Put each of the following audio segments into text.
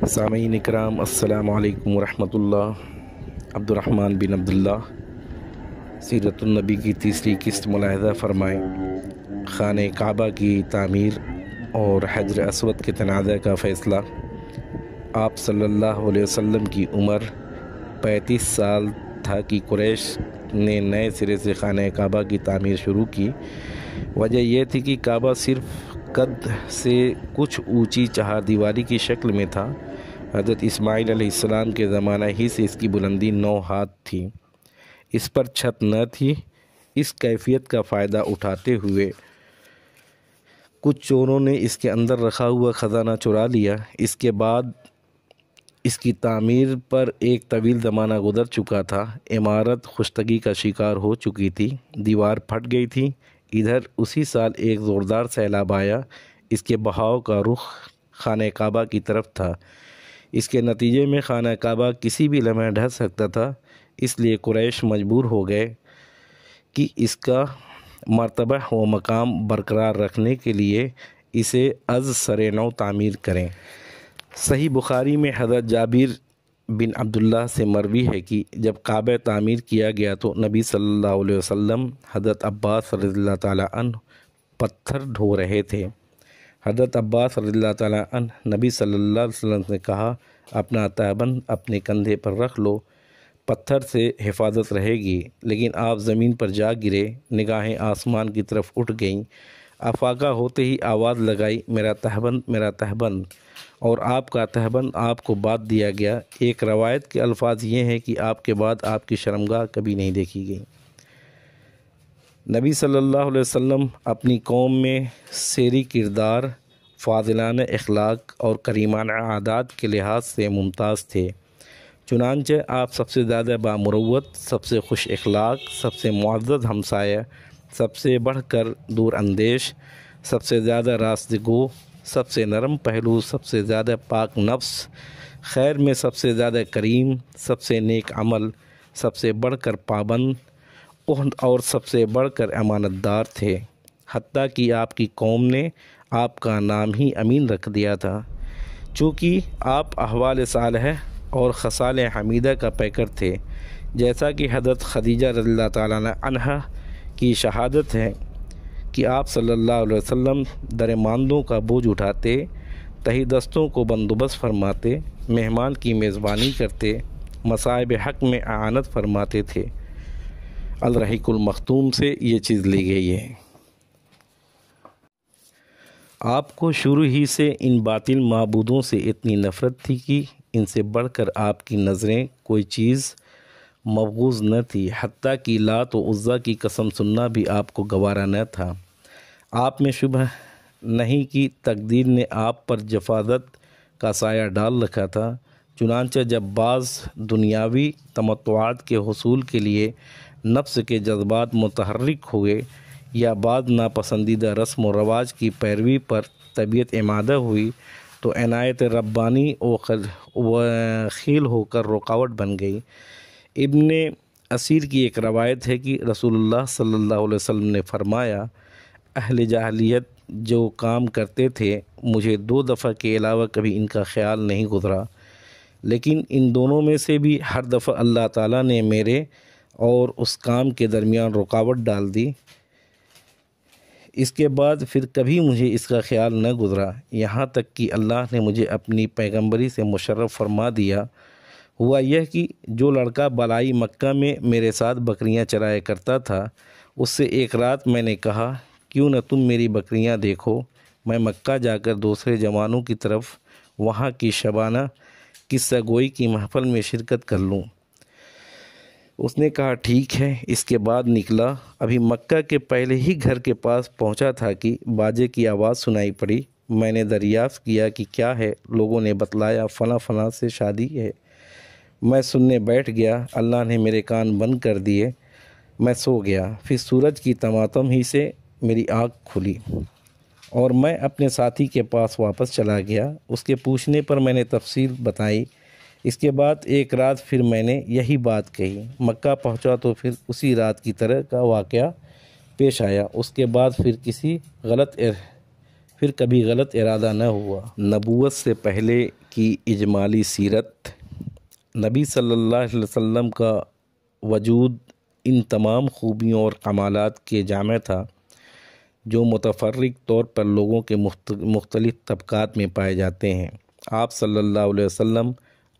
سامعین اکرام، السلام علیکم ورحمۃ اللہ۔ عبد الرحمن بن عبداللہ، سیرت النبی کی تیسری قسط ملاحظہ فرمائیں۔ خانہ کعبہ کی تعمیر اور حجر اسود کے تنازع کا فیصلہ۔ آپ صلی اللہ علیہ وسلم کی عمر 35 سال تھا کہ قریش نے نئے سرے سے خانہ کعبہ کی تعمیر شروع کی۔ وجہ یہ تھی کہ کعبہ صرف قد سے کچھ اونچی چہار دیواری کی شکل میں تھا۔ حضرت اسماعیل علیہ السلام کے زمانہ ہی سے اس کی بلندی 9 ہاتھ تھی۔ اس پر چھت نہ تھی۔ اس کیفیت کا فائدہ اٹھاتے ہوئے کچھ چوروں نے اس کے اندر رکھا ہوا خزانہ چرا لیا۔ اس کے بعد اس کی تعمیر پر ایک طویل زمانہ گزر چکا تھا۔ عمارت خشکیدگی کا شکار ہو چکی تھی، دیوار پھٹ گئی تھی۔ ادھر اسی سال ایک زوردار سیلاب آیا۔ اس کے بہاؤ کا رخ خانہ کعبہ کی طرف تھا۔ اس کے نتیجے میں خانہ کعبہ کسی بھی لمحے ڈھہ سکتا تھا، اس لیے قریش مجبور ہو گئے کہ اس کا مرتبہ و مقام برقرار رکھنے کے لیے اسے از سر نو تعمیر کریں۔ صحیح بخاری میں حضرت جابر بن عبداللہ سے مروی ہے کہ جب کعبہ تعمیر کیا گیا تو نبی صلی اللہ علیہ وسلم حضرت عباس رضی اللہ تعالیٰ عنہ پتھر ڈھو رہے تھے۔ حضرت عباس رضی اللہ تعالیٰ عنہ نبی صلی اللہ علیہ وسلم نے کہا، اپنا تہبند اپنے کندھے پر رکھ لو، پتھر سے حفاظت رہے گی۔ لیکن آپ زمین پر جا گرے، نگاہیں آسمان کی طرف اٹھ گئیں۔ افاقہ ہوتے ہی آواز لگائی، میرا تہبند، میرا تہبند، اور آپ کا تہبند آپ کو باندھ دیا گیا۔ ایک روایت کے الفاظ یہ ہیں کہ آپ کے بعد آپ کی شرمگاہ کبھی نہیں دیکھی گئی۔ نبی صلی اللہ علیہ وسلم اپنی قوم میں سیری کردار، فاضلانہ اخلاق اور کریمانہ عادات کے لحاظ سے ممتاز تھے۔ چنانچہ آپ سب سے زیادہ بامروت، سب سے خوش اخلاق، سب سے معزز ہمسایہ، سب سے بڑھ کر دور اندیش، سب سے زیادہ راست گو، سب سے نرم پہلو، سب سے زیادہ پاک نفس، خیر میں سب سے زیادہ کریم، سب سے نیک عمل، سب سے بڑھ کر پابند عہد اور سب سے بڑھ کر امانت دار تھے۔ حتیٰ کہ آپ کی قوم نے آپ کا نام ہی امین رکھ دیا تھا، چونکہ آپ احوال صالحہ اور خصال حمیدہ کا پیکر تھے۔ جیسا کہ حضرت خدیجہ رضی اللہ تعالیٰ عنہا کی شہادت ہے کہ آپ صلی اللہ علیہ وسلم درماندوں کا بوجھ اٹھاتے، تہی دستوں کو بندوبست فرماتے، مہمان کی میزبانی کرتے، مصائب حق میں اعانت فرماتے تھے۔ الرحیق المختوم سے یہ چیز لی گئی ہے۔ آپ کو شروع ہی سے ان باطل معبودوں سے اتنی نفرت تھی کہ ان سے بڑھ کر آپ کی نظریں کوئی چیز مبغوض نہ تھی۔ حتیٰ کہ لات و عزیٰ کی قسم سننا بھی آپ کو گوارا نہ تھا۔ آپ میں شبہ نہیں کہ تقدیر نے آپ پر جفازت کا سایہ ڈال رکھا تھا۔ چنانچہ جب بعض دنیاوی تمتعات کے حصول کے لیے نفس کے جذبات متحرک ہوئے یا بعض ناپسندیدہ رسم و رواج کی پیروی پر طبیعت آمادہ ہوئی تو عنایت ربانی و خیل ہو کر رکاوٹ بن گئی۔ ابن اسیر کی ایک روایت ہے کہ رسول اللہ صلی اللہ علیہ وسلم نے فرمایا، اہل جاہلیت جو کام کرتے تھے مجھے 2 دفعہ کے علاوہ کبھی ان کا خیال نہیں گزرا، لیکن ان دونوں میں سے بھی ہر دفعہ اللہ تعالیٰ نے میرے اور اس کام کے درمیان رکاوٹ ڈال دی۔ اس کے بعد پھر کبھی مجھے اس کا خیال نہ گزرا، یہاں تک کہ اللہ نے مجھے اپنی پیغمبری سے مشرف فرما دیا۔ ہوا یہ کہ جو لڑکا بالائی مکہ میں میرے ساتھ بکریاں چرایا کرتا تھا، اس سے ایک رات میں نے کہا، کیوں نہ تم میری بکریاں دیکھو، میں مکہ جا کر دوسرے جوانوں کی طرف وہاں کی شبانہ قصہ گوئی کی محفل میں شرکت کر لوں۔ اس نے کہا ٹھیک ہے۔ اس کے بعد نکلا، ابھی مکہ کے پہلے ہی گھر کے پاس پہنچا تھا کہ باجے کی آواز سنائی پڑی۔ میں نے دریافت کیا کہ کیا ہے؟ لوگوں نے بتلایا فلاں فلاں سے شادی ہے۔ میں سننے بیٹھ گیا، اللہ نے میرے کان بند کر دیے، میں سو گیا۔ پھر سورج کی تماتم ہی سے میری آنکھ کھلی اور میں اپنے ساتھی کے پاس واپس چلا گیا۔ اس کے پوچھنے پر میں نے تفصیل بتائی۔ اس کے بعد ایک رات پھر میں نے یہی بات کہی۔ مکہ پہنچا تو پھر اسی رات کی طرح کا واقعہ پیش آیا۔ اس کے بعد پھر پھر کبھی غلط ارادہ نہ ہوا۔ نبوت سے پہلے کی اجمالی سیرت۔ نبی صلی اللہ علیہ وسلم کا وجود ان تمام خوبیوں اور کمالات کے جامع تھا جو متفرق طور پر لوگوں کے مختلف طبقات میں پائے جاتے ہیں۔ آپ صلی اللہ علیہ وسلم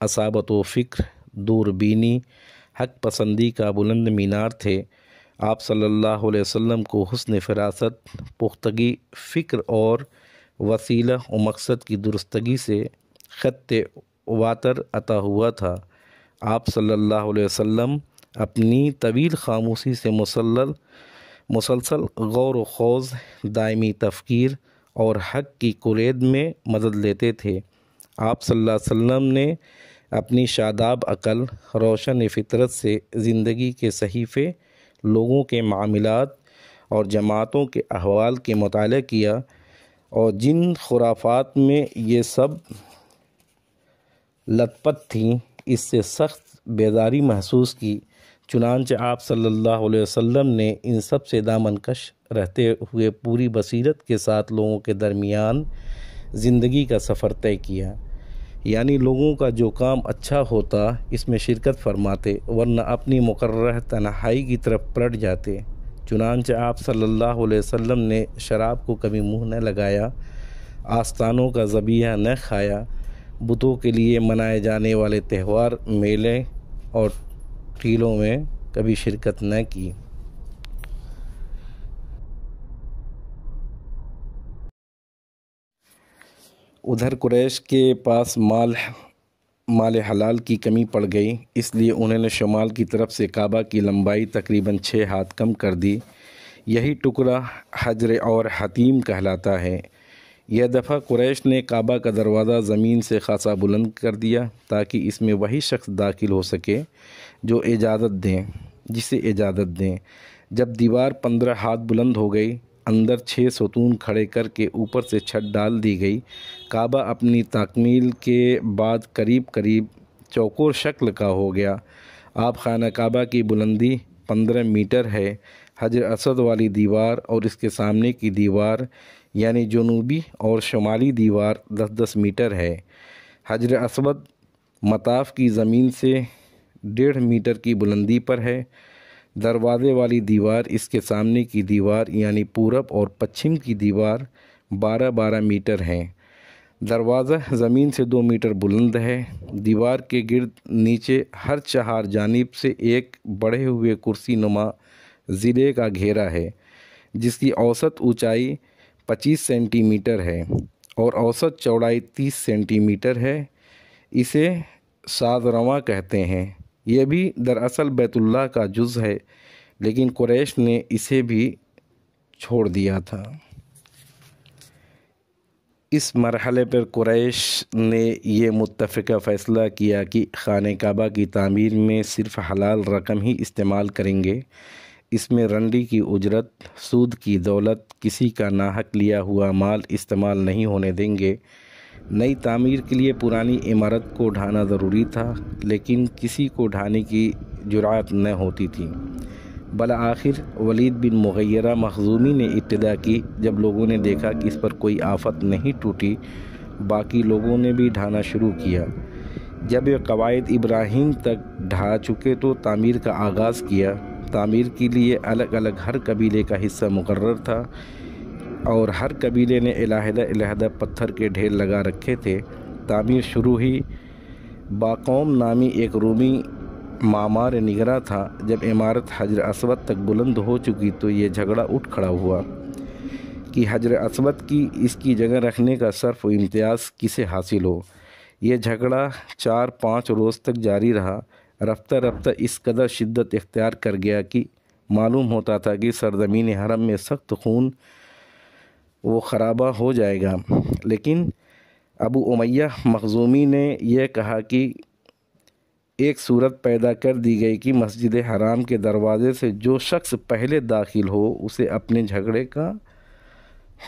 اصابت و فکر، دوربینی، حق پسندی کا بلند مینار تھے۔ آپ صلی اللہ علیہ وسلم کو حسن فراست، پختگی فکر اور وسیلہ و مقصد کی درستگی سے خط واتر عطا ہوا تھا۔ آپ صلی اللہ علیہ وسلم اپنی طویل خاموشی سے مسلسل غور و خوض، دائمی تفکیر اور حق کی کلید میں مدد لیتے تھے۔ آپ صلی اللہ علیہ وسلم نے اپنی شاداب عقل، روشن فطرت سے زندگی کے صحیفے، لوگوں کے معاملات اور جماعتوں کے احوال کے مطالعہ کیا اور جن خرافات میں یہ سب لت پت تھیں اس سے سخت بیزاری محسوس کی۔ چنانچہ آپ صلی اللہ علیہ وسلم نے ان سب سے دامن کش رہتے ہوئے پوری بصیرت کے ساتھ لوگوں کے درمیان زندگی کا سفر طے کیا، یعنی لوگوں کا جو کام اچھا ہوتا اس میں شرکت فرماتے، ورنہ اپنی مقررہ تنہائی کی طرف پلٹ جاتے۔ چنانچہ آپ صلی اللہ علیہ وسلم نے شراب کو کبھی منہ نہ لگایا، آستانوں کا ذبیحہ نہ کھایا، بتوں کے لیے منائے جانے والے تہوار، میلے اور ٹیلوں میں کبھی شرکت نہ کی۔ ادھر قریش کے پاس مال حلال کی کمی پڑ گئی، اس لیے انہوں نے شمال کی طرف سے کعبہ کی لمبائی تقریباً 6 ہاتھ کم کر دی۔ یہی ٹکڑا حجر اور حتیم کہلاتا ہے۔ یہ دفعہ قریش نے کعبہ کا دروازہ زمین سے خاصا بلند کر دیا تاکہ اس میں وہی شخص داخل ہو سکے جسے اجازت دیں۔ جب دیوار 15 ہاتھ بلند ہو گئی، اندر 6 ستون کھڑے کر کے اوپر سے چھت ڈال دی گئی۔ کعبہ اپنی تکمیل کے بعد قریب چوکور شکل کا ہو گیا۔ اب خانہ کعبہ کی بلندی 15 میٹر ہے۔ حجر اسود والی دیوار اور اس کے سامنے کی دیوار یعنی جنوبی اور شمالی دیوار 10-10 میٹر ہے۔ حجر اسود مطاف کی زمین سے 1.5 میٹر کی بلندی پر ہے۔ دروازے والی دیوار، اس کے سامنے کی دیوار یعنی پورب اور پچھم کی دیوار 12-12 میٹر ہیں۔ دروازہ زمین سے 2 میٹر بلند ہے۔ دیوار کے گرد نیچے ہر 4 جانب سے ایک بڑھے ہوئے کرسی نما زرے کا گھیرا ہے جس کی اوسط اونچائی 25 سینٹی میٹر ہے اور اوسط چوڑائی 30 سینٹی میٹر ہے۔ اسے ساز رواں کہتے ہیں۔ یہ بھی دراصل بیت اللہ کا جز ہے، لیکن قریش نے اسے بھی چھوڑ دیا تھا۔ اس مرحلے پر قریش نے یہ متفقہ فیصلہ کیا کہ خانہ کعبہ کی تعمیر میں صرف حلال رقم ہی استعمال کریں گے۔ اس میں رنڈی کی اجرت، سود کی دولت، کسی کا ناحق لیا ہوا مال استعمال نہیں ہونے دیں گے۔ نئی تعمیر کے لیے پرانی عمارت کو ڈھانا ضروری تھا، لیکن کسی کو ڈھانے کی جرأت نہ ہوتی تھی۔ بالآخر ولید بن مغیرہ مخزومی نے ابتدا کی۔ جب لوگوں نے دیکھا کہ اس پر کوئی آفت نہیں ٹوٹی، باقی لوگوں نے بھی ڈھانا شروع کیا۔ جب یہ قواعد ابراہیم تک ڈھا چکے تو تعمیر کا آغاز کیا۔ تعمیر کے لیے الگ الگ ہر قبیلے کا حصہ مقرر تھا اور ہر قبیلے نے علیحدہ پتھر کے ڈھیر لگا رکھے تھے۔ تعمیر شروع ہی باقوم نامی ایک رومی معمار نگراں تھا۔ جب عمارت حجر اسود تک بلند ہو چکی تو یہ جھگڑا اٹھ کھڑا ہوا کہ حجر اسود کی اس کی جگہ رکھنے کا شرف و امتیاز کسے حاصل ہو۔ یہ جھگڑا 4-5 روز تک جاری رہا۔ رفتہ رفتہ اس قدر شدت اختیار کر گیا کہ معلوم ہوتا تھا کہ سرزمین حرم میں سخت خون و خرابہ ہو جائے گا۔ لیکن ابو امیہ مخزومی نے یہ کہا کہ ایک صورت پیدا کر دی گئی کہ مسجد حرام کے دروازے سے جو شخص پہلے داخل ہو اسے اپنے جھگڑے کا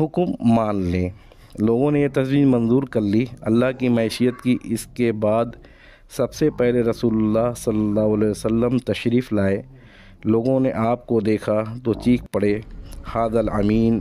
حکم مان لے۔ لوگوں نے یہ تجویز منظور کر لی۔ اللہ کی معیشت کی۔ اس کے بعد سب سے پہلے رسول اللہ صلی اللہ علیہ وسلم تشریف لائے۔ لوگوں نے آپ کو دیکھا تو چیخ پڑے، ھذا الامین